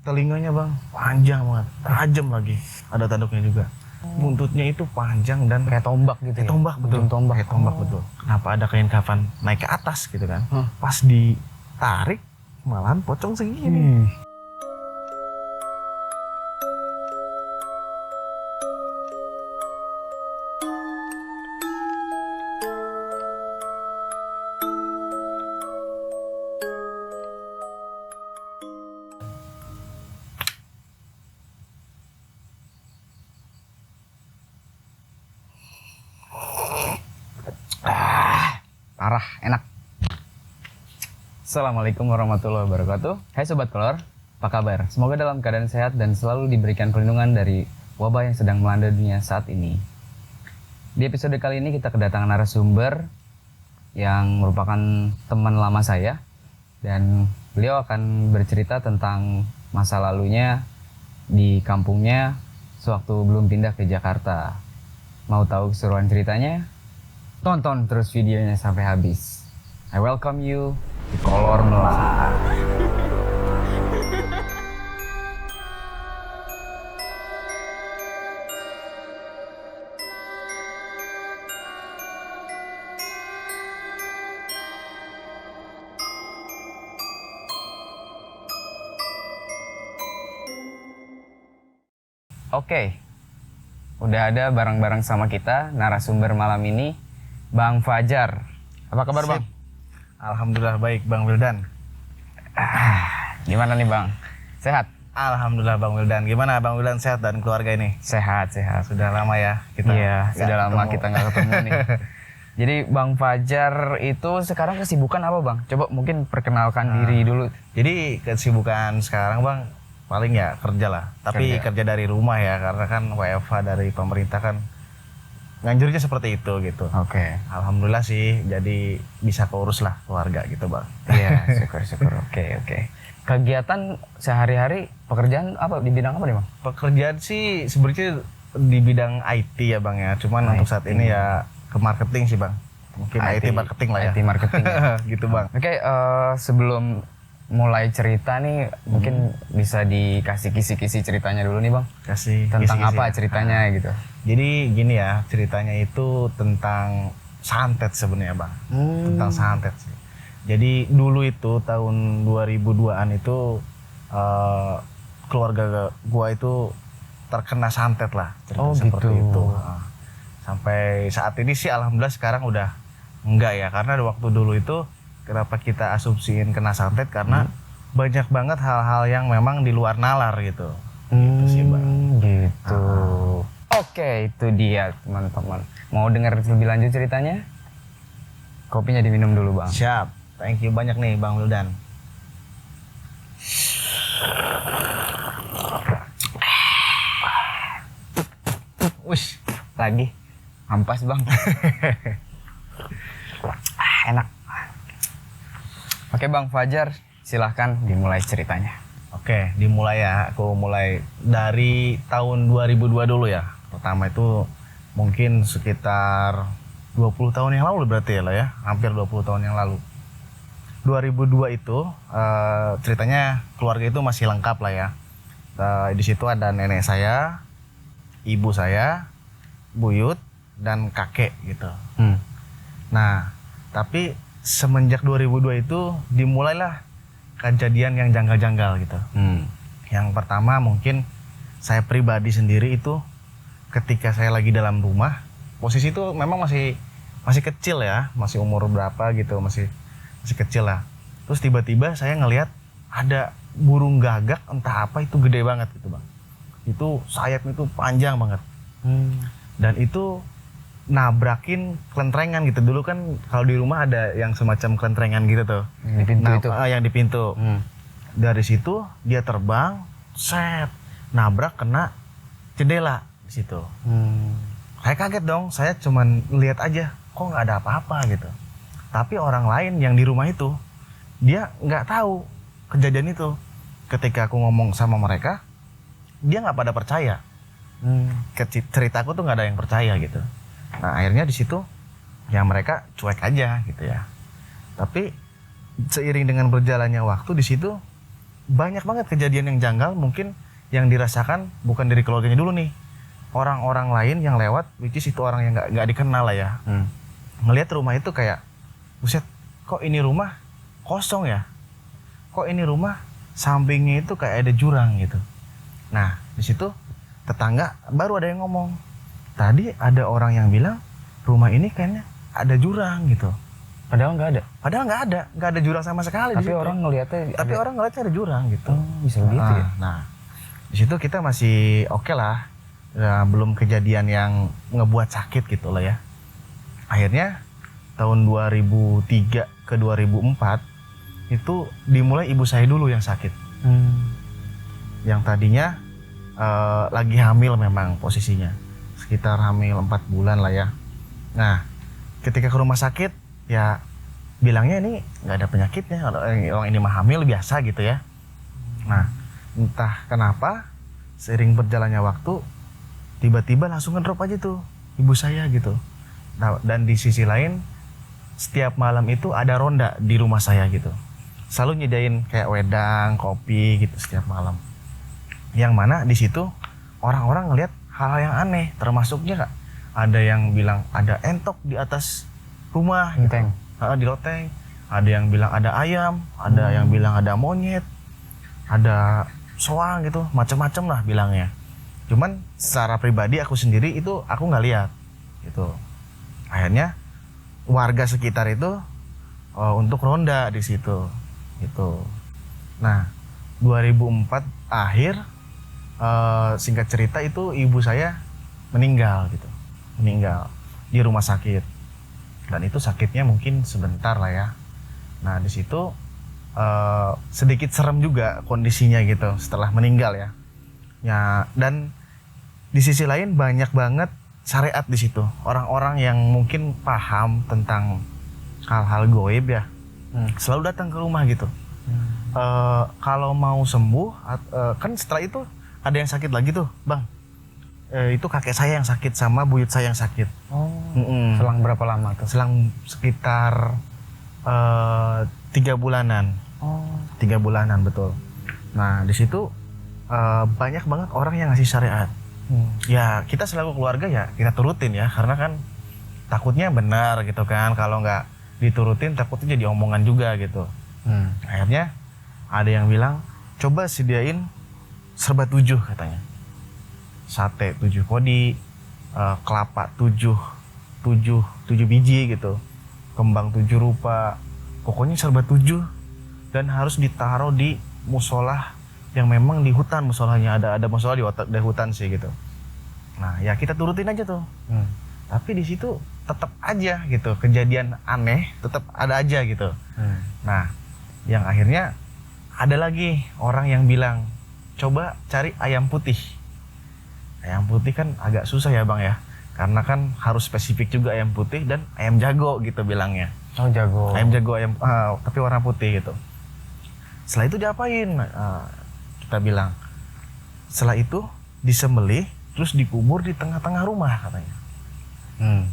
telinganya bang panjang banget, tajam lagi. Ada tanduknya juga. Buntutnya itu panjang dan Kayak tombak gitu kayak ya? tombak betul. Ujung tombak. Kayak tombak betul. Kenapa ada kain kafan naik ke atas gitu kan? Pas ditarik malahan pocong segini. Parah, enak. Assalamualaikum warahmatullahi wabarakatuh. Hai Sobat Kolor, apa kabar? Semoga dalam keadaan sehat dan selalu diberikan perlindungan dari wabah yang sedang melanda dunia saat ini. Di episode kali ini kita kedatangan narasumber yang merupakan teman lama saya. Dan beliau akan bercerita tentang masa lalunya di kampungnya sewaktu belum pindah ke Jakarta. Mau tahu keseruan ceritanya? Tonton terus videonya sampai habis. I welcome you di Kolor Melata. Oke, udah ada bareng-bareng sama kita narasumber malam ini, Bang Fajar. Apa kabar Bang? Sip. Alhamdulillah baik Bang Wildan. Gimana nih Bang? Sehat? Alhamdulillah Bang Wildan. Gimana Bang Wildan, sehat dan keluarga ini? Sehat. Sudah lama ya kita. Iya, sudah lama ketemu. kita nggak ketemu nih. Jadi Bang Fajar itu sekarang kesibukan apa Bang? Coba mungkin perkenalkan diri dulu. Jadi kesibukan sekarang Bang paling ya kerja lah. Tapi kerja dari rumah ya, karena kan WFH dari pemerintah kan nganjurnya seperti itu gitu. Oke. Alhamdulillah sih, jadi bisa keurus lah keluarga gitu Bang. Iya, syukur. Oke. Kegiatan sehari-hari pekerjaan apa di bidang apa nih Bang? Pekerjaan sih sebenarnya di bidang IT ya Bang ya. Cuman untuk saat ini ya ke marketing sih Bang. Mungkin IT marketing lah ya. IT marketing. Ya. Gitu Bang. Oke, sebelum mulai cerita nih, mungkin bisa dikasih kisi-kisi ceritanya dulu nih Bang. Kasih Tentang kisi-kisi apa ya. ceritanya gitu. Jadi gini ya, ceritanya itu tentang santet sebenarnya Bang. Tentang santet sih. Jadi dulu itu tahun 2002-an itu keluarga gua itu terkena santet lah. Seperti gitu. itu. Sampai saat ini sih alhamdulillah sekarang udah enggak ya. Karena waktu dulu itu kenapa kita asumsiin kena santet karena banyak banget hal-hal yang memang di luar nalar gitu. Gitu sih Bang. Gitu. Oke, itu dia teman-teman. Mau dengar lebih lanjut ceritanya? Kopinya diminum dulu Bang. Siap. Thank you banyak nih Bang Wildan. Wush, lagi. Ampas Bang. Enak. Oke Bang Fajar, silahkan dimulai ceritanya. Oke, dimulai ya. Aku mulai dari tahun 2002 dulu ya. Pertama itu mungkin sekitar 20 tahun yang lalu berarti ya lah ya. Hampir 20 tahun yang lalu. 2002 itu ceritanya keluarga itu masih lengkap lah ya. Di situ ada nenek saya, ibu saya, buyut, dan kakek gitu. Nah, tapi semenjak 2002 itu dimulailah kejadian yang janggal-janggal gitu. Yang pertama mungkin saya pribadi sendiri itu ketika saya lagi dalam rumah, posisi itu memang masih kecil ya, masih umur berapa gitu, masih kecil lah. Terus tiba-tiba saya ngelihat ada burung gagak entah apa itu gede banget gitu Bang. Itu sayapnya itu panjang banget. Dan itu nabrakin kelentrengan gitu. Dulu kan kalau di rumah ada yang semacam kelentrengan gitu tuh. Di pintu itu. Yang di pintu. Dari situ dia terbang, set, nabrak kena jendela di situ. Saya kaget dong, saya cuman lihat aja, kok nggak ada apa-apa gitu. Tapi orang lain yang di rumah itu, dia nggak tahu kejadian itu. Ketika aku ngomong sama mereka, dia nggak pada percaya. Ceritaku tuh nggak ada yang percaya gitu. Nah akhirnya di situ ya mereka cuek aja gitu ya. Tapi seiring dengan berjalannya waktu di situ banyak banget kejadian yang janggal mungkin yang dirasakan bukan dari keluarganya dulu nih. Orang-orang lain yang lewat, which is itu orang yang nggak dikenal lah ya. Ngelihat rumah itu kayak, buset, kok ini rumah kosong ya? Kok ini rumah sampingnya itu kayak ada jurang gitu. Nah, di situ tetangga baru ada yang ngomong, tadi ada orang yang bilang rumah ini kayaknya ada jurang gitu. Padahal nggak ada. Nggak ada jurang sama sekali. Tapi orang ngelihatnya ada jurang gitu. Bisa begitu ya. Nah, di situ kita masih oke lah. Ya, belum kejadian yang ngebuat sakit gitu lah ya. Akhirnya tahun 2003 ke 2004 itu dimulai ibu saya dulu yang sakit. Yang tadinya lagi hamil memang posisinya. Sekitar hamil 4 bulan lah ya. Nah, ketika ke rumah sakit ya bilangnya ini nggak ada penyakitnya. Orang ini mah hamil biasa gitu ya. Nah, entah kenapa seiring berjalannya waktu tiba-tiba langsung ngedrop aja tuh ibu saya gitu. Nah, dan di sisi lain setiap malam itu ada ronda di rumah saya gitu. Selalu nyediain kayak wedang, kopi gitu setiap malam. Yang mana di situ orang-orang ngelihat hal-hal yang aneh, termasuknya Kak, ada yang bilang ada entok di atas rumah gitu. Di loteng. Ada yang bilang ada ayam, ada yang bilang ada monyet, ada soang gitu, macam-macam lah bilangnya. Cuman secara pribadi aku sendiri itu aku nggak lihat gitu. Akhirnya warga sekitar itu untuk ronda di situ gitu. Nah, 2004 akhir singkat cerita itu ibu saya meninggal gitu. Meninggal di rumah sakit. Dan itu sakitnya mungkin sebentar lah ya. Nah, di situ sedikit serem juga kondisinya gitu setelah meninggal ya. Ya, dan di sisi lain banyak banget syariat di situ. Orang-orang yang mungkin paham tentang hal-hal goib ya, selalu datang ke rumah gitu. Kalau mau sembuh, kan setelah itu ada yang sakit lagi tuh, Bang. Itu kakek saya yang sakit sama buyut saya yang sakit. Selang berapa lama tuh? Selang sekitar 3 bulanan. 3 bulanan betul. Nah, di situ banyak banget orang yang ngasih syariat. Ya kita selaku keluarga ya kita turutin ya, karena kan takutnya benar gitu kan. Kalau nggak diturutin takutnya jadi omongan juga gitu. Akhirnya ada yang bilang coba sediain serba 7 katanya, sate 7 kodi, kelapa 7 biji gitu, kembang 7 rupa, pokoknya serba 7 dan harus ditaruh di musola yang memang di hutan. Musolanya ada musola di hutan sih gitu. Nah ya kita turutin aja tuh. Tapi di situ tetap aja gitu kejadian aneh tetap ada aja gitu. Nah yang akhirnya ada lagi orang yang bilang coba cari ayam putih. Ayam putih kan agak susah ya Bang ya, karena kan harus spesifik juga ayam putih dan ayam jago gitu bilangnya. Jago. Ayam jago tapi warna putih gitu. Setelah itu diapain? Kita bilang setelah itu disembelih terus dikubur di tengah-tengah rumah katanya.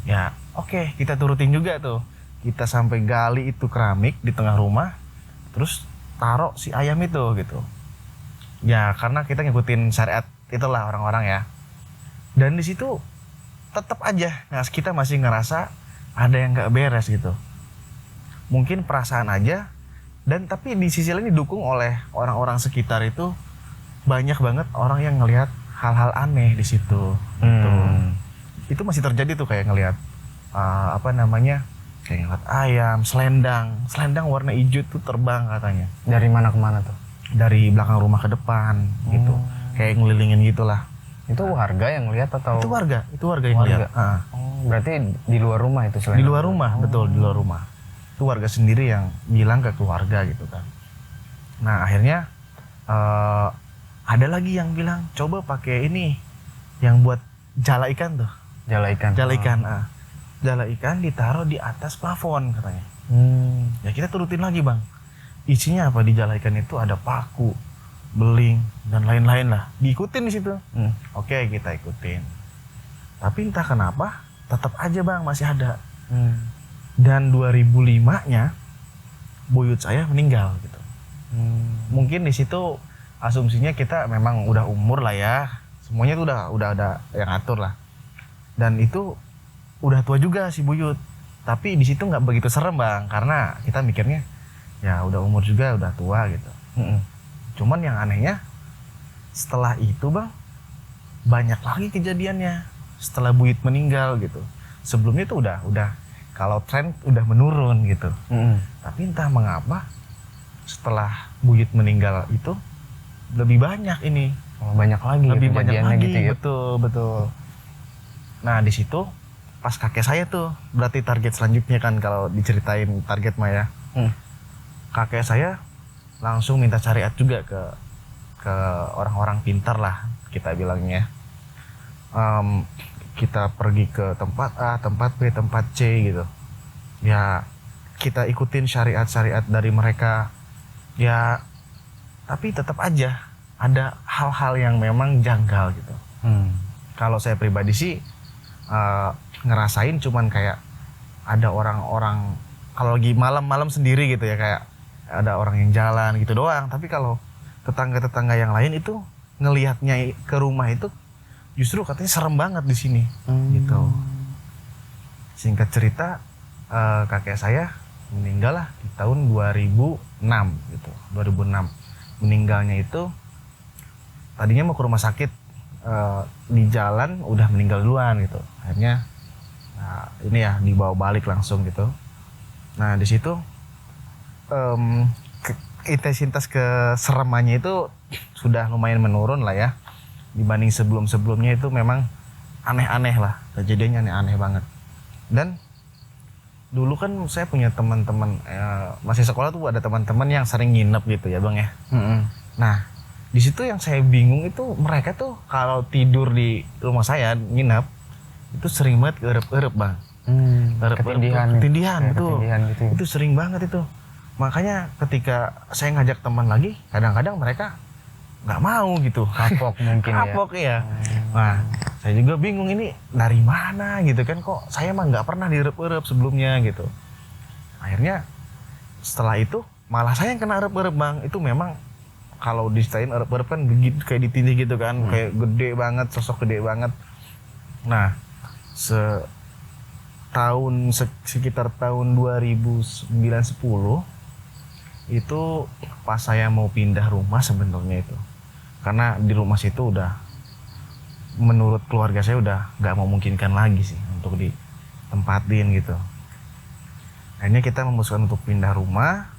Ya oke, kita turutin juga tuh. Kita sampai gali itu keramik di tengah rumah, terus taruh si ayam itu gitu. Ya karena kita ngikutin syariat itulah orang-orang ya. Dan di situ tetap aja kita masih ngerasa ada yang nggak beres gitu. Mungkin perasaan aja. Dan tapi di sisi lain didukung oleh orang-orang sekitar itu banyak banget orang yang ngelihat hal-hal aneh di situ. Gitu. Itu masih terjadi tuh kayak ngelihat kayak ngelihat ayam, selendang warna hijau tuh terbang katanya. Dari mana ke mana tuh? Dari belakang rumah ke depan gitu, kayak ngelilingin gitulah. Itu warga yang lihat atau? Itu warga yang lihat. Berarti di luar rumah itu selendang? Di luar rumah, betul di luar rumah. Itu warga sendiri yang bilang ke keluarga gitu kan. Nah akhirnya ada lagi yang bilang coba pakai ini yang buat jala ikan tuh. Jala ikan ditaruh di atas plafon katanya. Ya kita turutin lagi Bang. Isinya apa di jala ikan itu ada paku, beling dan lain-lain lah. Diikutin di situ. Oke kita ikutin. Tapi entah kenapa tetap aja Bang masih ada. Dan 2005-nya buyut saya meninggal gitu. Mungkin di situ asumsinya kita memang udah umur lah ya, semuanya tuh udah ada yang atur lah. Dan itu udah tua juga si Buyut. Tapi di situ nggak begitu serem bang, karena kita mikirnya ya udah umur juga, udah tua gitu. Cuman yang anehnya setelah itu bang, banyak lagi kejadiannya setelah Buyut meninggal gitu. Sebelumnya tuh udah kalau tren udah menurun gitu. Tapi entah mengapa setelah Buyut meninggal itu lebih banyak ini. Banyak lagi Lebih banyak kejadiannya lagi gitu ya. betul. Nah di situ pas kakek saya tuh berarti target selanjutnya kan kalau diceritain target Maya. Kakek saya langsung minta syariat juga ke orang-orang pintar lah kita bilangnya. Kita pergi ke tempat A, tempat B, tempat C gitu. Ya kita ikutin syariat-syariat dari mereka. Ya tapi tetap aja ada hal-hal yang memang janggal gitu. Kalau saya pribadi sih ngerasain cuman kayak ada orang-orang kalau lagi malam-malam sendiri gitu ya, kayak ada orang yang jalan gitu doang. Tapi kalau tetangga-tetangga yang lain itu ngelihatnya ke rumah itu justru katanya serem banget di sini gitu. Singkat cerita kakek saya meninggal lah di tahun 2006 gitu. 2006 meninggalnya itu tadinya mau ke rumah sakit, di jalan udah meninggal duluan gitu. Akhirnya ini ya dibawa balik langsung gitu. Nah di situ intensitas keseremannya itu sudah lumayan menurun lah ya, dibanding sebelum-sebelumnya. Itu memang aneh-aneh lah, kejadiannya aneh-aneh banget. Dan dulu kan saya punya teman-teman masih sekolah tuh, ada teman-teman yang sering nginep gitu ya bang ya. Nah di situ yang saya bingung itu mereka tuh kalau tidur di rumah saya nginep itu sering banget erep-erep bang. Ketindihan betul. Gitu ya. Itu sering banget itu. Makanya ketika saya ngajak teman lagi, kadang-kadang mereka nggak mau gitu. Kapok mungkin ya. Kapok ya. Nah saya juga bingung ini dari mana gitu kan, kok saya mah nggak pernah direp-erep sebelumnya gitu. Akhirnya setelah itu malah saya yang kena erep-erep bang. Itu memang kalau diceritain erep-erep kan begitu, kayak ditindih gitu kan, kayak gede banget, sosok gede banget. Nah sekitar tahun 2009-10 itu pas saya mau pindah rumah sebenarnya itu, karena di rumah situ udah menurut keluarga saya udah nggak memungkinkan lagi sih untuk ditempatin gitu. Akhirnya kita memutuskan untuk pindah rumah.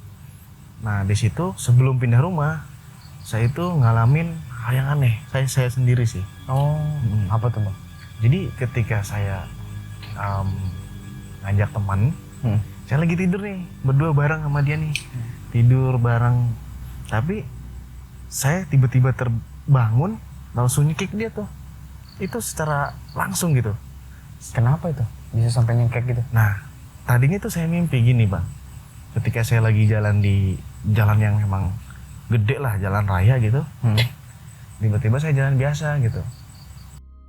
Nah di situ sebelum pindah rumah saya itu ngalamin hal yang aneh, saya sendiri sih. Apa tuh bang? Jadi ketika saya ngajak teman, saya lagi tidur nih berdua bareng sama dia nih, tidur bareng. Tapi saya tiba-tiba terbangun langsung nyekik dia tuh, itu secara langsung gitu. Kenapa itu bisa sampai nyengkek gitu? Nah tadinya tuh saya mimpi gini bang, ketika saya lagi jalan di jalan yang memang gede lah, jalan raya gitu, tiba-tiba saya jalan biasa gitu.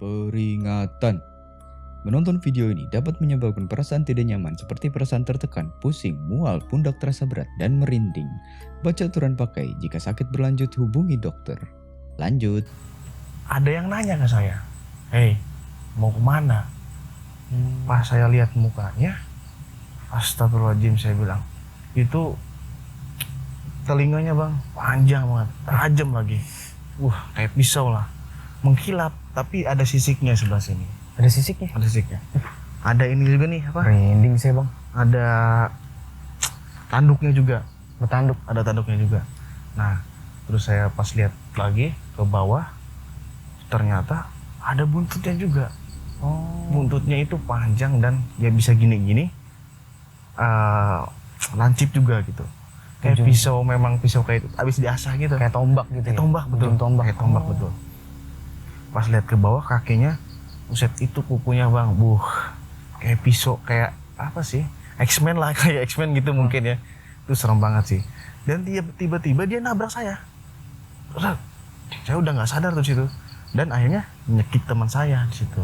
Peringatan. Menonton video ini dapat menyebabkan perasaan tidak nyaman seperti perasaan tertekan, pusing, mual, pundak terasa berat, dan merinding. Baca aturan pakai, jika sakit berlanjut hubungi dokter. Lanjut. Ada yang nanya ke saya, "Hei, mau kemana?" Pas saya lihat mukanya, astagfirullahaladzim, saya bilang, itu telinganya bang panjang banget, tajam lagi, kayak pisau lah, mengkilap, tapi ada sisiknya sebelah sini. Ada sisiknya? Ada sisiknya. Ada ini juga nih apa? Merinding saya bang. Ada tanduknya juga. Bertanduk. Ada tanduknya juga. Nah, terus saya pas lihat lagi ke bawah, ternyata ada buntutnya juga. Buntutnya itu panjang dan ya bisa gini-gini, lancip juga gitu. Kayak pisau, memang pisau kayak itu, abis diasah gitu. Kayak tombak gitu. Kayak tombak, betul. Kayak tombak, betul. Pas lihat ke bawah kakinya, buset, itu kukunya bang, kayak pisau, kayak apa sih? X-Men lah, kayak X-Men gitu mungkin ya. Itu serem banget sih. Dan tiba-tiba dia nabrak saya. Saya udah nggak sadar tuh situ. Dan akhirnya nyekik teman saya di situ.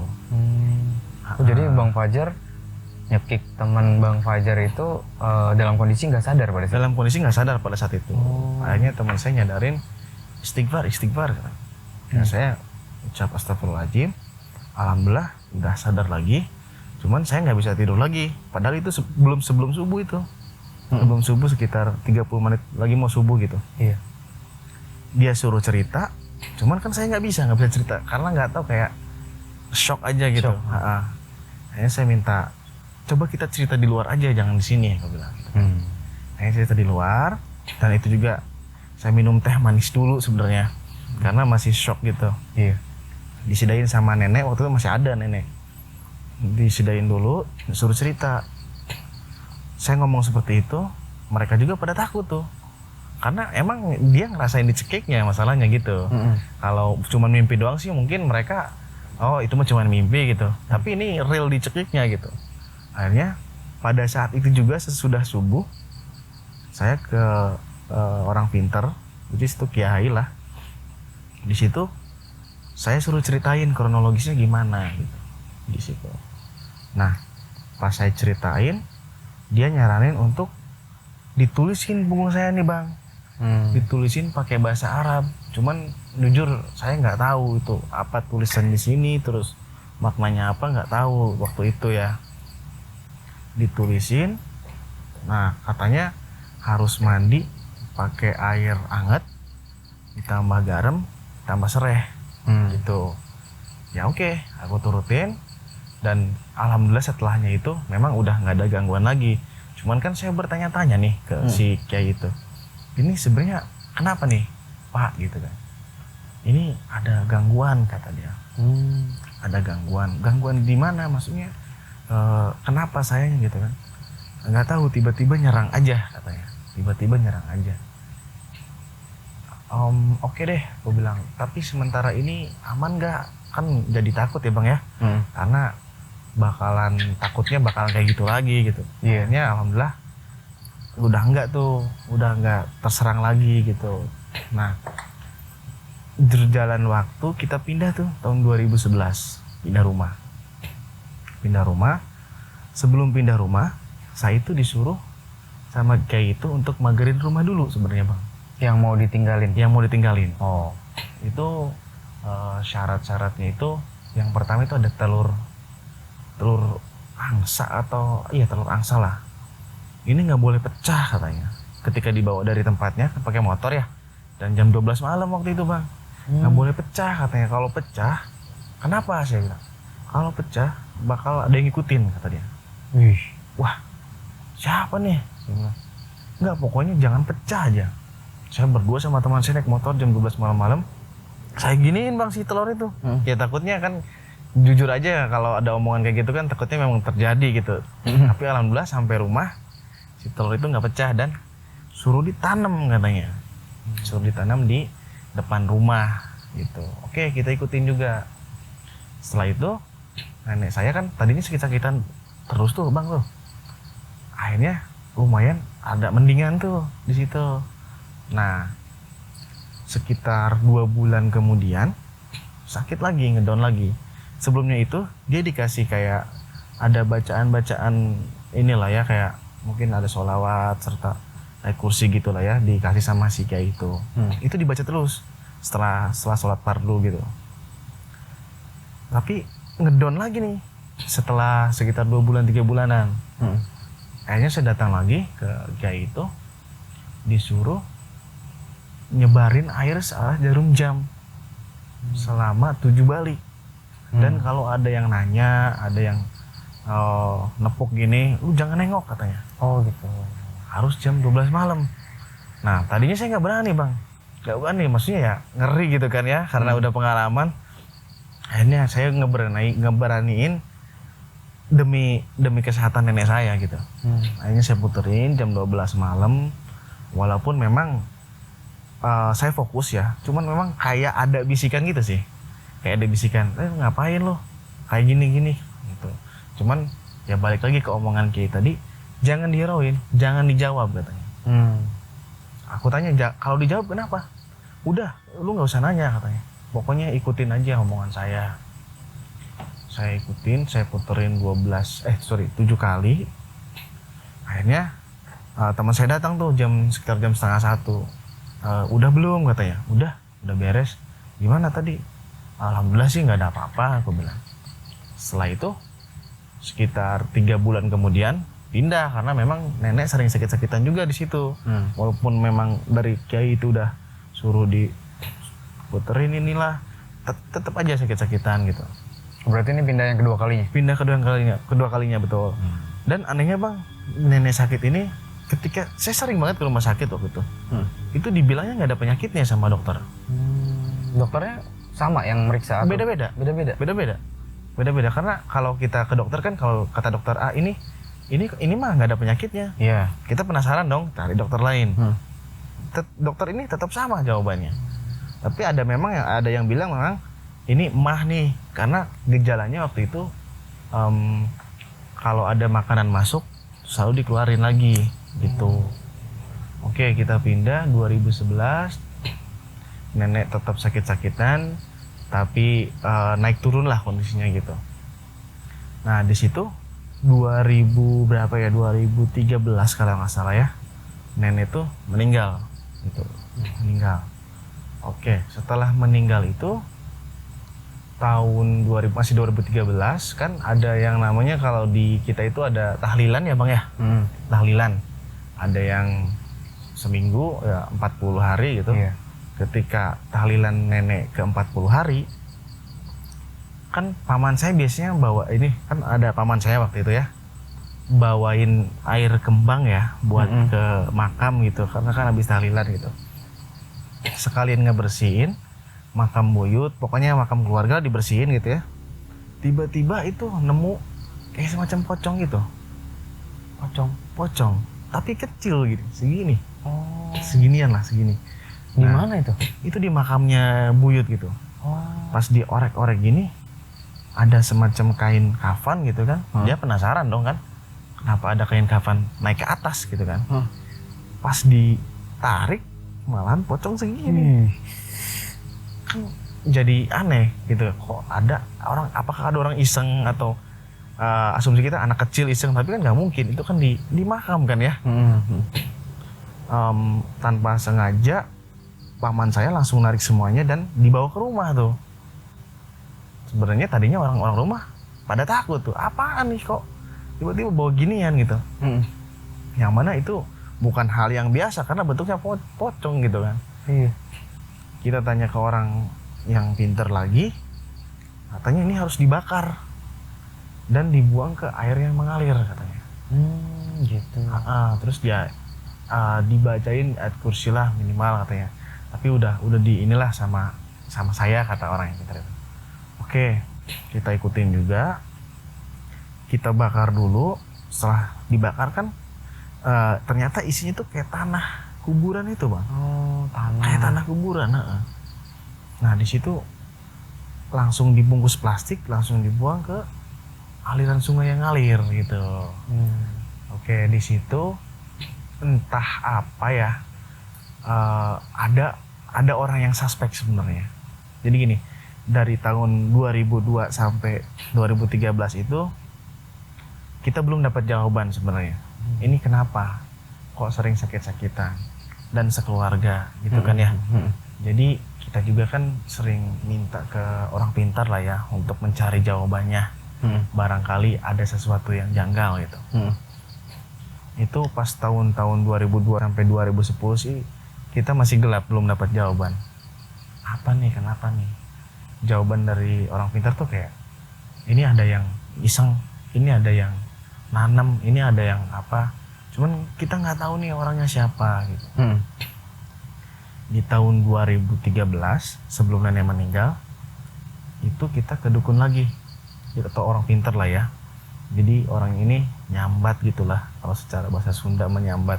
Jadi Bang Fajar nyekik teman Bang Fajar itu dalam kondisi nggak sadar pada saat. Dalam kondisi nggak sadar pada saat itu. Oh. Akhirnya teman saya nyadarin, istighfar kata. Dan saya ucap astagfirullahaladzim, alhamdulillah udah sadar lagi. Cuman saya nggak bisa tidur lagi. Padahal itu sebelum subuh itu. Sebelum subuh sekitar 30 menit lagi mau subuh gitu. Iya. Dia suruh cerita, cuman kan saya nggak bisa cerita karena nggak tahu, kayak shock aja gitu. Shock. Akhirnya saya minta, coba kita cerita di luar aja, jangan di sini, aku bilang. Gitu. Akhirnya cerita di luar, dan itu juga saya minum teh manis dulu sebenarnya karena masih shock gitu. Iya. Disidain sama nenek, waktu itu masih ada nenek. Disidain dulu, suruh cerita. Saya ngomong seperti itu, mereka juga pada takut tuh. Karena emang dia ngerasain dicekiknya masalahnya gitu. Kalau cuma mimpi doang sih mungkin mereka, oh itu mah cuma mimpi gitu. Tapi ini real dicekiknya gitu. Akhirnya pada saat itu juga sesudah subuh, saya ke orang pinter, jadi itu kiai lah. Di situ saya suruh ceritain kronologisnya gimana gitu. Di situ. Nah, pas saya ceritain, dia nyaranin untuk ditulisin punggung saya nih Bang. Ditulisin pakai bahasa Arab. Cuman jujur saya nggak tahu itu apa tulisan di sini, terus maknanya apa nggak tahu waktu itu ya. Ditulisin. Nah, katanya harus mandi pakai air hangat, ditambah garam, tambah sereh. Gitu. Ya oke, aku turutin. Dan alhamdulillah setelahnya itu memang udah nggak ada gangguan lagi. Cuman kan saya bertanya-tanya nih ke si kiai itu, ini sebenarnya kenapa nih Pak gitu kan? Ini ada gangguan kata dia. Ada gangguan di mana maksudnya? Kenapa saya gitu kan? Nggak tahu, tiba-tiba nyerang aja katanya. Tiba-tiba nyerang aja. Oke deh, aku bilang. Tapi sementara ini aman nggak? Kan jadi takut ya Bang ya, karena takutnya bakalan kayak gitu lagi gitu. Akhirnya alhamdulillah udah enggak terserang lagi gitu. Nah, berjalan waktu kita pindah tuh tahun 2011, pindah rumah. Sebelum pindah rumah, saya itu disuruh sama kayak itu untuk magerin rumah dulu sebenarnya Bang. Yang mau ditinggalin. Oh, itu syarat-syaratnya itu yang pertama itu ada telur angsa atau telur angsa lah. Ini nggak boleh pecah katanya. Ketika dibawa dari tempatnya pakai motor ya, dan jam 12 malam waktu itu Bang, nggak boleh pecah katanya. Kalau pecah, kenapa saya bilang? Kalau pecah bakal ada yang ngikutin kata dia. Wah, siapa nih? Saya bilang, nggak, pokoknya jangan pecah aja. Saya berdua sama teman saya naik motor jam 12 malam-malam. Saya giniin Bang si telur itu. Ya takutnya kan, jujur aja kalau ada omongan kayak gitu kan takutnya memang terjadi gitu. Tapi alhamdulillah sampai rumah si telur itu nggak pecah dan suruh ditanam katanya. Suruh ditanam di depan rumah gitu. Oke, kita ikutin juga. Setelah itu nenek saya kan tadinya sakit-sakitan terus tuh Bang tuh. Akhirnya lumayan ada mendingan tuh di situ. Nah, sekitar 2 bulan kemudian sakit lagi, ngedown lagi. Sebelumnya itu dia dikasih kayak ada bacaan-bacaan inilah ya, kayak mungkin ada sholawat serta naik kursi gitu lah ya, dikasih sama si kiai itu. Itu dibaca terus setelah sholat fardu gitu. Tapi ngedown lagi nih setelah sekitar 2 bulan 3 bulanan. Akhirnya saya datang lagi ke kiai itu, disuruh nyebarin air searah jarum jam selama 7 balik. Dan kalau ada yang nanya, ada yang nepuk gini, lu jangan nengok katanya. Oh gitu. Harus jam 12 malam. Nah, tadinya saya nggak berani Bang. Nggak berani, maksudnya ya ngeri gitu kan ya, karena udah pengalaman. Akhirnya saya ngeberaniin demi kesehatan nenek saya gitu. Akhirnya saya puterin jam 12 malam. Walaupun memang saya fokus ya, cuman memang kayak ada bisikan gitu sih. Kayak ada bisikan, ngapain lo? Kayak gini-gini gitu. Cuman ya balik lagi ke omongan kiai tadi, jangan dihirauin, jangan dijawab katanya. Aku tanya, kalau dijawab kenapa? Udah, lu nggak usah nanya katanya. Pokoknya ikutin aja omongan saya. Saya ikutin, saya puterin 7 kali. Akhirnya teman saya datang tuh sekitar jam setengah 1. Udah belum katanya? Udah beres. Gimana tadi? Alhamdulillah sih nggak ada apa-apa, aku bilang. Setelah itu sekitar 3 bulan kemudian pindah karena memang nenek sering sakit-sakitan juga di situ. Walaupun memang dari kiai itu udah suruh diputerin inilah, tetap aja sakit-sakitan gitu. Berarti ini pindah yang kedua kalinya? Pindah kedua kalinya betul. Dan anehnya bang, nenek sakit ini ketika saya sering banget ke rumah sakit waktu itu dibilangnya nggak ada penyakitnya sama dokter. Dokternya sama yang meriksa? Atau? Beda-beda karena kalau kita ke dokter kan, kalau kata dokter A ini mah nggak ada penyakitnya. Iya. Kita penasaran dong, cari dokter lain. Dokter ini tetap sama jawabannya. Tapi ada yang bilang memang ini mah nih, karena gejalanya waktu itu kalau ada makanan masuk selalu dikeluarin lagi gitu. Oke, kita pindah 2011. Nenek tetap sakit-sakitan, tapi naik turun lah kondisinya gitu. Nah di situ 2013 kalau nggak salah ya, nenek tuh meninggal gitu. Oke, setelah meninggal itu tahun 2013 kan ada yang namanya, kalau di kita itu ada tahlilan ya bang ya. Tahlilan ada yang seminggu ya 40 hari gitu. Iya. Ketika tahlilan nenek ke 40 hari kan paman saya biasanya bawa ini, kan ada paman saya waktu itu ya, bawain air kembang ya buat ke makam gitu, karena kan habis tahlilan gitu. Sekalian ngebersihin makam buyut, pokoknya makam keluarga dibersihin gitu ya. Tiba-tiba itu nemu kayak semacam pocong gitu. Pocong, tapi kecil gitu, segini. Seginian lah, segini. Di mana itu? Itu di makamnya buyut gitu. Pas diorek-orek gini, ada semacam kain kafan gitu kan. Dia penasaran dong kan, kenapa ada kain kafan naik ke atas gitu kan. Pas ditarik, malahan pocong segini. Kan jadi aneh gitu. Kok ada orang, apakah ada orang iseng atau asumsi kita anak kecil iseng, tapi kan nggak mungkin, itu kan di makam kan ya. Tanpa sengaja paman saya langsung narik semuanya dan dibawa ke rumah tuh. Sebenarnya tadinya orang-orang rumah pada takut tuh, apaan nih kok tiba-tiba bawa ginian gitu. Yang mana itu bukan hal yang biasa karena bentuknya pocong gitu kan. Kita tanya ke orang yang pinter lagi, katanya ini harus dibakar dan dibuang ke air yang mengalir katanya. Gitu. Terus dia dibacain ayat kursi lah minimal katanya. Tapi udah di inilah sama saya, kata orang yang pintar itu. Oke, kita ikutin juga. Kita bakar dulu. Setelah dibakar kan ternyata isinya tuh kayak tanah kuburan itu bang. Tanah. Kayak tanah kuburan. Nah di situ langsung dibungkus plastik, langsung dibuang ke aliran sungai yang ngalir gitu. Oke, di situ entah apa ya, ada orang yang suspek sebenarnya. Jadi gini, dari tahun 2002 sampai 2013 itu kita belum dapat jawaban sebenarnya. Ini kenapa kok sering sakit-sakitan dan sekeluarga gitu kan ya. Jadi kita juga kan sering minta ke orang pintar lah ya untuk mencari jawabannya. Barangkali ada sesuatu yang janggal gitu. Itu pas tahun-tahun 2002 sampai 2010 sih kita masih gelap, belum dapat jawaban. Apa nih, kenapa nih? Jawaban dari orang pintar tuh kayak, ini ada yang iseng, ini ada yang nanam, ini ada yang apa. Cuman kita nggak tahu nih orangnya siapa gitu. Di tahun 2013 sebelum nenek meninggal, itu kita ke dukun lagi, atau orang pintar lah ya. Jadi orang ini nyambat gitulah, kalau secara bahasa Sunda menyambat.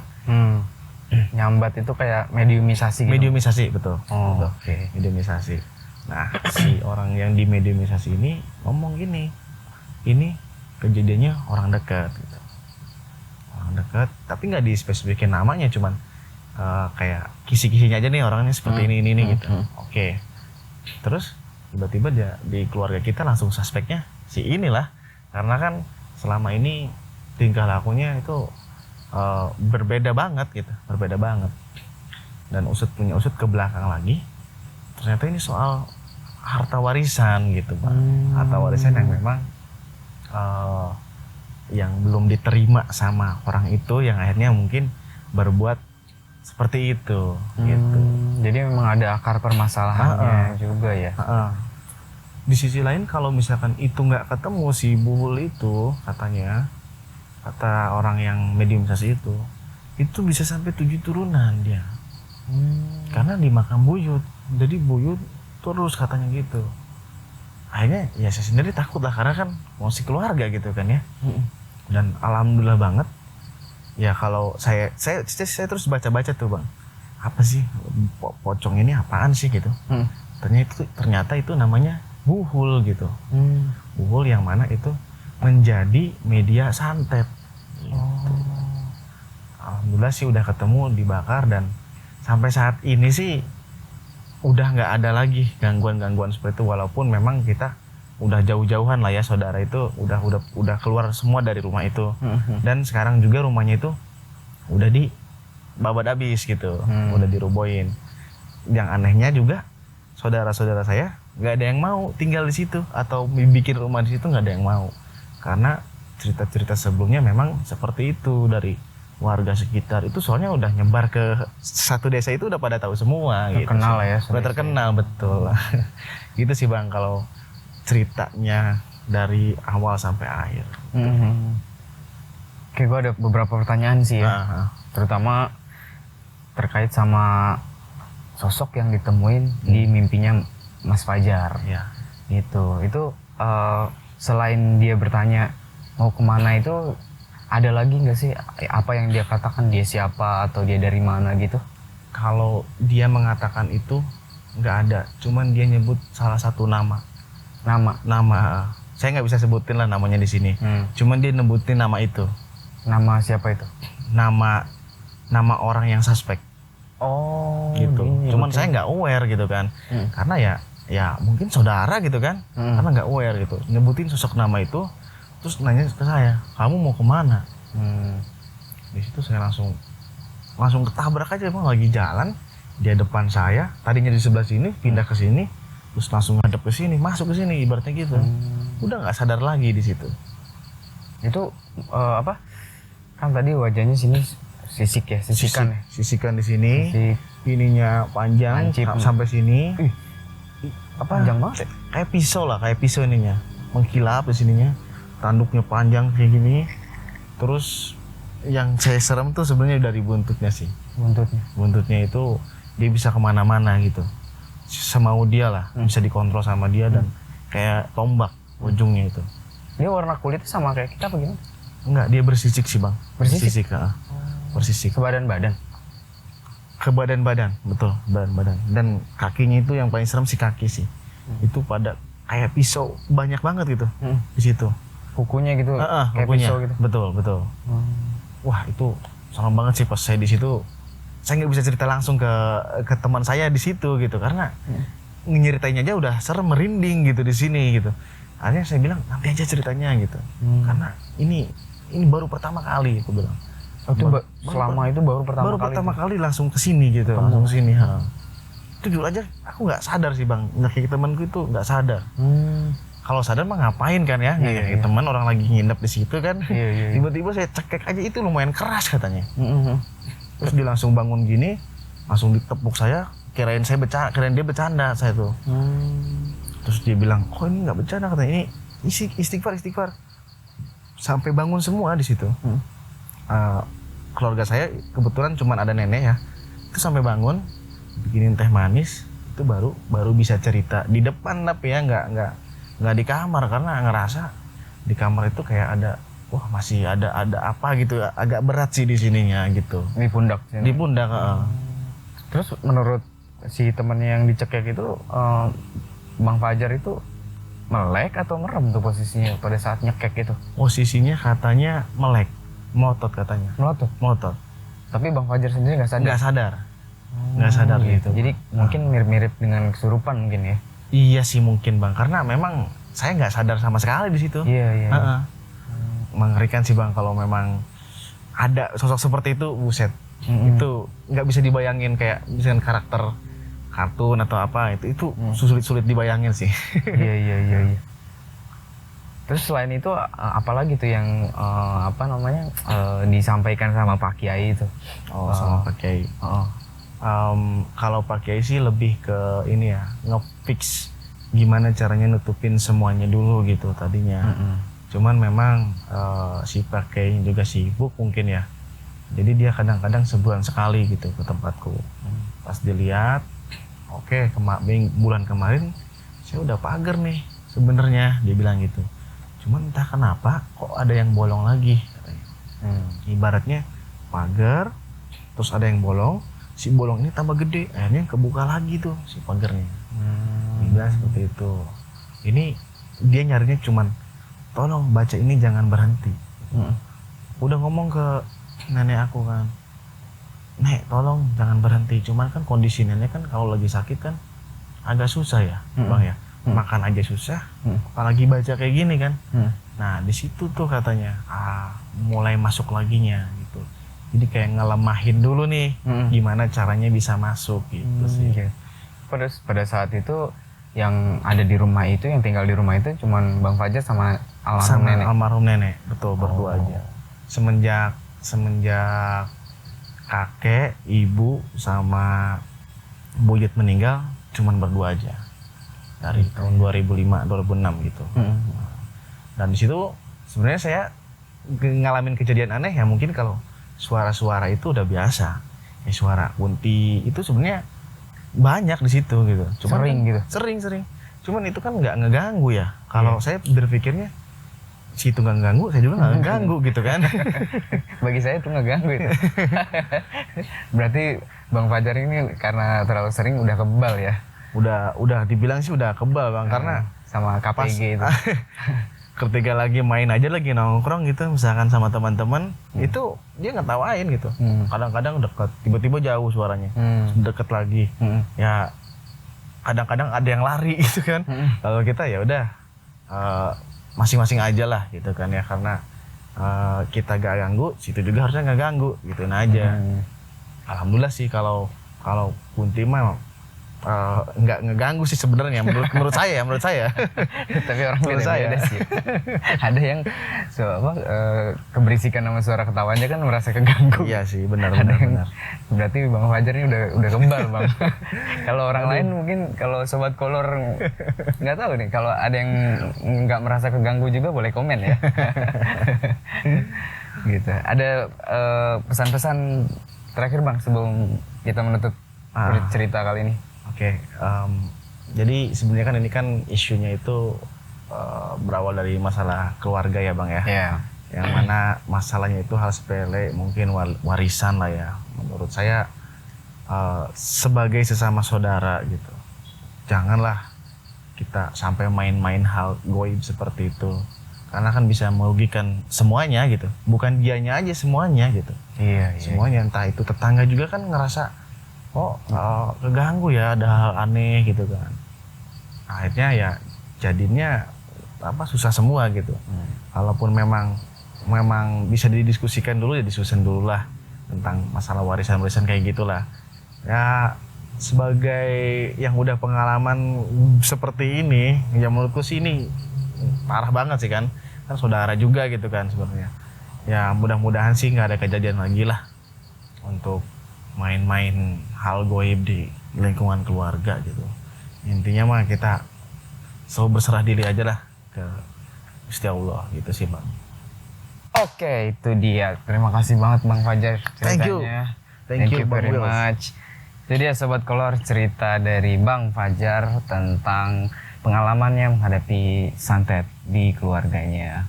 Nyambat itu kayak mediumisasi gitu? Mediumisasi, betul. Oke. Mediumisasi. Nah, si orang yang di mediumisasi ini ngomong gini, ini kejadiannya orang dekat gitu. Orang dekat, tapi nggak dispesifikin namanya, cuman kayak kisi-kisinya aja nih orangnya seperti ini gitu. Oke. Terus tiba-tiba dia di keluarga kita langsung suspeknya si inilah, karena kan selama ini tingkah lakunya itu berbeda banget gitu, berbeda banget. Dan usut punya usut ke belakang lagi, ternyata ini soal harta warisan gitu Pak. Harta warisan yang memang yang belum diterima sama orang itu, yang akhirnya mungkin berbuat seperti itu gitu. Jadi memang ada akar permasalahannya juga ya. Di sisi lain kalau misalkan itu nggak ketemu si Buhul itu, katanya kata orang yang mediumisasi itu bisa sampai 7 turunan dia. Karena di makam buyut, jadi buyut terus katanya gitu. Akhirnya ya saya sendiri takut lah, karena kan masih keluarga gitu kan ya. Dan alhamdulillah banget ya, kalau saya terus baca-baca tuh Bang, apa sih pocong ini apaan sih gitu. Ternyata itu namanya Buhul gitu. Buhul yang mana itu menjadi media santet gitu. Alhamdulillah sih udah ketemu, dibakar, dan sampai saat ini sih udah nggak ada lagi gangguan-gangguan seperti itu. Walaupun memang kita udah jauh-jauhan lah ya, saudara itu udah keluar semua dari rumah itu. Dan sekarang juga rumahnya itu udah dibabat habis gitu, udah dirubohin. Yang anehnya juga saudara-saudara saya nggak ada yang mau tinggal di situ atau bikin rumah di situ, nggak ada yang mau, karena cerita-cerita sebelumnya memang seperti itu dari warga sekitar itu. Soalnya udah nyebar ke satu desa itu, udah pada tahu semua. Terkenal gitu. Ya, udah terkenal betul. Gitu sih Bang kalau ceritanya dari awal sampai akhir. Oke, gue ada beberapa pertanyaan sih ya, terutama terkait sama sosok yang ditemuin di mimpinya Mas Fajar. Ya. Gitu. Itu selain dia bertanya mau kemana, itu ada lagi nggak sih apa yang dia katakan, dia siapa atau dia dari mana gitu? Kalau dia mengatakan itu nggak ada, cuman dia nyebut salah satu nama. Saya nggak bisa sebutin lah namanya di sini. Cuman dia nyebutin nama itu. Nama siapa itu? Nama orang yang suspek. Oh gitu. Gini, Cuman betul. saya nggak aware gitu kan. Karena ya mungkin saudara gitu kan. Karena nggak aware gitu. Nyebutin sosok nama itu, terus nanya ke saya, kamu mau kemana? Di situ saya langsung ketabrak aja Bang, lagi jalan dia depan saya, tadinya di sebelah sini pindah ke sini, terus langsung ngadep ke sini, masuk ke sini, ibaratnya gitu. Udah nggak sadar lagi di situ. Itu apa? Kan tadi wajahnya sini sisikan ya. Sisikan di sini, Sisik. ininya panjang sampai sini. Apa? Panjang banget ya? Kayak pisau ininya, mengkilap di sininya. Tanduknya panjang kayak gini. Terus yang saya serem tuh sebenarnya dari buntutnya sih. Buntutnya itu dia bisa kemana-mana gitu. Semau dia lah, bisa dikontrol sama dia, dan kayak tombak ujungnya itu. Dia warna kulitnya sama kayak kita apa gimana? Enggak, dia bersisik sih Bang. Bersisik? Bersisik. Ke badan-badan? Ke badan-badan, betul, badan-badan. Dan kakinya itu yang paling serem si kaki sih. Itu pada kayak pisau, banyak banget gitu di situ. Kukunya gitu, kayak kukunya. pisau gitu? Betul. Wah itu serem banget sih pas saya di situ. Saya nggak bisa cerita langsung ke teman saya di situ gitu, karena nyeritainnya aja udah serem, merinding gitu di sini gitu. Akhirnya saya bilang nanti aja ceritanya gitu, karena ini baru pertama kali aku bilang. Selama itu baru pertama kali langsung ke sini gitu, langsung ke sini. Itu dulu aja aku nggak sadar sih Bang, nyakit temanku itu nggak sadar. Kalau sadar mah ngapain kan ya, nyakit teman orang lagi nginep di situ kan. Tiba-tiba saya cekek aja, itu lumayan keras katanya. Terus dia langsung bangun gini, langsung ditepuk saya, kirain dia bercanda saya tuh. Terus dia bilang, kok ini nggak bercanda katanya, ini istighfar. Sampai bangun semua di situ. Keluarga saya kebetulan cuma ada nenek ya, itu sampai bangun, bikinin teh manis, itu baru bisa cerita di depan, tapi ya nggak di kamar, karena ngerasa di kamar itu kayak ada, wah masih ada apa gitu, agak berat sih di sininya gitu. Di pundak. Di pundak. Terus menurut si temannya yang dicekek itu, Bang Fajar itu melek atau merem tuh posisinya pada saat nyekek itu? Posisinya katanya melek, melotot katanya. Melotot. Tapi Bang Fajar sendiri nggak sadar? Nggak sadar gitu. Jadi mungkin mirip-mirip dengan kesurupan mungkin ya? Iya sih mungkin Bang, karena memang saya nggak sadar sama sekali di situ. Iya. Heeh. Mengerikan sih Bang kalau memang ada sosok seperti itu, buset. Itu nggak bisa dibayangin kayak misalkan karakter kartun atau apa itu sulit dibayangin sih. Iya. Terus selain itu apalagi tuh yang disampaikan sama Pak Kiai itu? Sama Pak Kiai. Kalau Pak Kiai sih lebih ke ini ya, ngefix gimana caranya nutupin semuanya dulu gitu tadinya. Cuman memang si Pak Kiai juga sibuk mungkin ya. Jadi dia kadang-kadang sebulan sekali gitu ke tempatku. Pas dilihat, oke, bulan kemarin saya udah pagar nih sebenarnya, dia bilang gitu. Cuman entah kenapa kok ada yang bolong lagi katanya. Ibaratnya pagar, terus ada yang bolong, si bolong ini tambah gede, akhirnya kebuka lagi tuh si pagarnya. Dia bilang seperti itu. Ini dia nyarinya cuman tolong baca ini jangan berhenti. Udah ngomong ke nenek aku kan, Nek tolong jangan berhenti. Cuman kan kondisi nenek kan kalau lagi sakit kan agak susah ya Bang ya, makan aja susah, apalagi baca kayak gini kan. Nah di situ tuh katanya mulai masuk laginya gitu. Jadi kayak ngelemahin dulu nih gimana caranya bisa masuk gitu sih. Pada saat itu yang ada di rumah itu, yang tinggal di rumah itu cuman Bang Fajar sama almarhum nenek, betul, berdua aja. Semenjak kakek, ibu sama buyut meninggal cuman berdua aja dari tahun 2005-2006 gitu. Dan di situ sebenarnya saya ngalamin kejadian aneh ya, mungkin kalau suara-suara itu udah biasa. Ya, suara kunti itu sebenarnya banyak di situ gitu. Sering. Cuman itu kan nggak ngeganggu ya. Kalau saya berpikirnya situ nggak ngeganggu, saya juga nggak ngeganggu gitu kan. Bagi saya itu ngeganggu itu. Berarti Bang Fajar ini karena terlalu sering udah kebal ya. Udah dibilang sih udah kebal Bang, karena sama KPG itu. Ketika lagi main aja, lagi nongkrong gitu misalkan sama teman-teman, itu dia ngetawain gitu. Kadang-kadang dekat, tiba-tiba jauh suaranya, deket lagi. Ya kadang-kadang ada yang lari gitu kan. Kalau kita ya udah masing-masing aja lah gitu kan ya, karena kita gak ganggu, situ juga harusnya nggak ganggu gitu aja. Alhamdulillah sih kalau Kunti mah nggak ngeganggu sih sebenarnya menurut saya. Tapi orang beda-beda sih. Ada yang keberisikan sama suara ketawanya kan merasa keganggu. Iya sih, benar. Berarti Bang Fajar ini udah kebal Bang. Kalau orang lain mungkin, kalau sobat kolor nggak tahu nih, kalau ada yang nggak merasa keganggu juga boleh komen ya. Gitu. Ada pesan-pesan terakhir Bang sebelum kita menutup cerita kali ini? Oke, jadi sebenarnya kan ini kan isunya itu berawal dari masalah keluarga ya Bang ya. Iya. Yang mana masalahnya itu hal sepele, mungkin warisan lah ya. Menurut saya sebagai sesama saudara gitu, janganlah kita sampai main-main hal goib seperti itu. Karena kan bisa merugikan semuanya gitu. Bukan dianya aja, semuanya gitu. Iya. Semuanya, entah itu tetangga juga kan ngerasa keganggu ya, ada hal aneh gitu kan. Akhirnya ya jadinya susah semua gitu. Kalaupun memang bisa didiskusikan dulu, ya diskusikan dulu lah tentang masalah warisan kayak gitulah. Ya sebagai yang udah pengalaman seperti ini, ya menurutku sih ini parah banget sih kan saudara juga gitu kan sebenarnya. Ya mudah-mudahan sih nggak ada kejadian lagi lah untuk main-main hal goib di lingkungan keluarga gitu. Intinya mah kita selalu berserah diri aja lah ke Gusti Allah gitu sih Bang. Oke, itu dia. Terima kasih banget Bang Fajar ceritanya. Thank you very much. Itu dia Sobat Kolor, cerita dari Bang Fajar tentang pengalamannya menghadapi santet di keluarganya.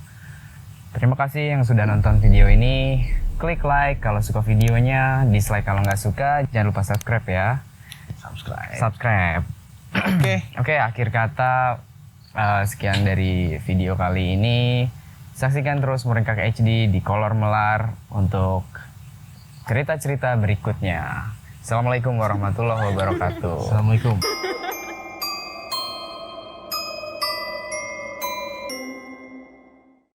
Terima kasih yang sudah nonton video ini. Klik like kalau suka videonya, dislike kalau nggak suka. Jangan lupa subscribe ya. Subscribe. Oke, akhir kata sekian dari video kali ini. Saksikan terus Merengkak HD di Kolor Melar untuk cerita-cerita berikutnya. Assalamualaikum warahmatullahi wabarakatuh. Assalamualaikum.